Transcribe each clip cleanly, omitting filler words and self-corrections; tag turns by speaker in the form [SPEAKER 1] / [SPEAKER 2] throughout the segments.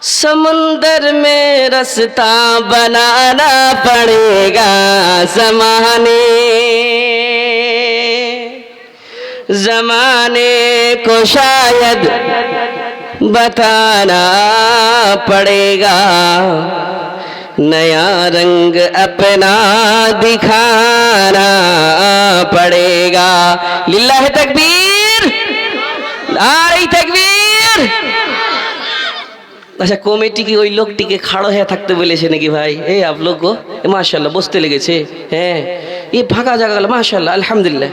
[SPEAKER 1] समुंदर में रास्ता बनाना पड़ेगा ज़माने को शायद बताना पड़ेगा, नया रंग अपना दिखाना पड़ेगा। लिल्लाह तकबीर, नारे तकबीर। अच्छा कमिटी की ওই লোকটিকে খাড়ো হয়ে থাকতে বলেছে নাকি ভাই? এই आप लोग को माशाल्लाह বসতে লেগেছে। হ্যাঁ এই ফাঁকা জায়গাগুলো माशाल्लाह अल्हम्दुलिल्लाह।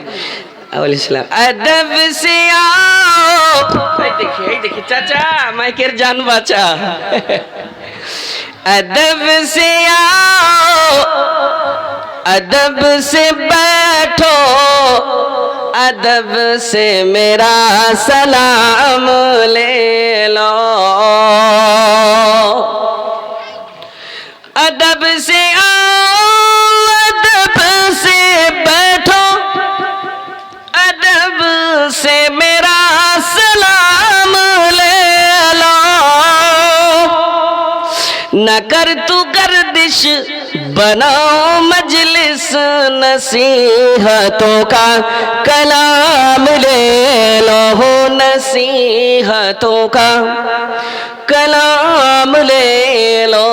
[SPEAKER 1] আলাইহিসসালাম अदब से आओ। এই দেখি চাচা মাইকের জান বাঁচা। अदब से आओ, अदब से बैठो, अदब से मेरा सलाम ले लो। अदब से आओ, अदब से बैठो, अदब से मेरा सलाम ले लो। न कर तू गर्दिश बनाओ मजलिस, नसीहतों का कलाम ले लो, नसीहतों का कलाम ले लो।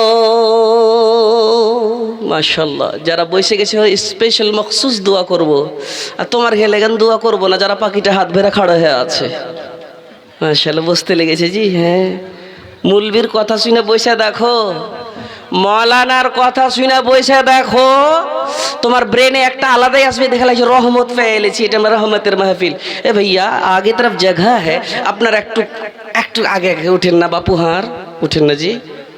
[SPEAKER 1] माशाल्लाह যারা বসে গেছে স্পেশাল মখসুস দোয়া করব, আর তোমার খেলে গান দোয়া করব না যারা পাখিটা হাত ভেরা খাড়া হয়ে আছে। মাশাল্লাহ বসতে লেগেছে জি। হ্যাঁ মুলবির কথা শুনে বসে দেখো, মৌলানার কথা শুনে বসে দেখো, তোমার ব্রেনে একটা আলাদাই আসবে। দেখা লাগছে রহমত পেয়ে এলেছি, এটা আমার রহমতের মাহফিল। এ ভাইয়া আগে तरफ जगह है, আপনার একটু একটু आगे आगे उठेन ना बापू, हार उठेन ना जी।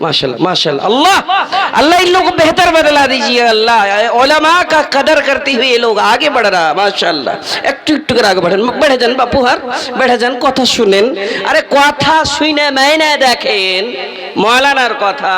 [SPEAKER 1] माशाल्लाह माशाल्लाह, अल्लाह अल्लाह इन लोगों को बेहतर बदला दीजिए। अल्लाह उलमा का कदर करते हुए ये लोग आगे बढ़ रहा। माशाल्लाह একটু একটু করে আগে बढ़ेन, बढ़े যান बापू, हार बढ़े যান, কথা শুনেন। আরে কথা শুনে মাইনে দেখেন, মৌলানার কথা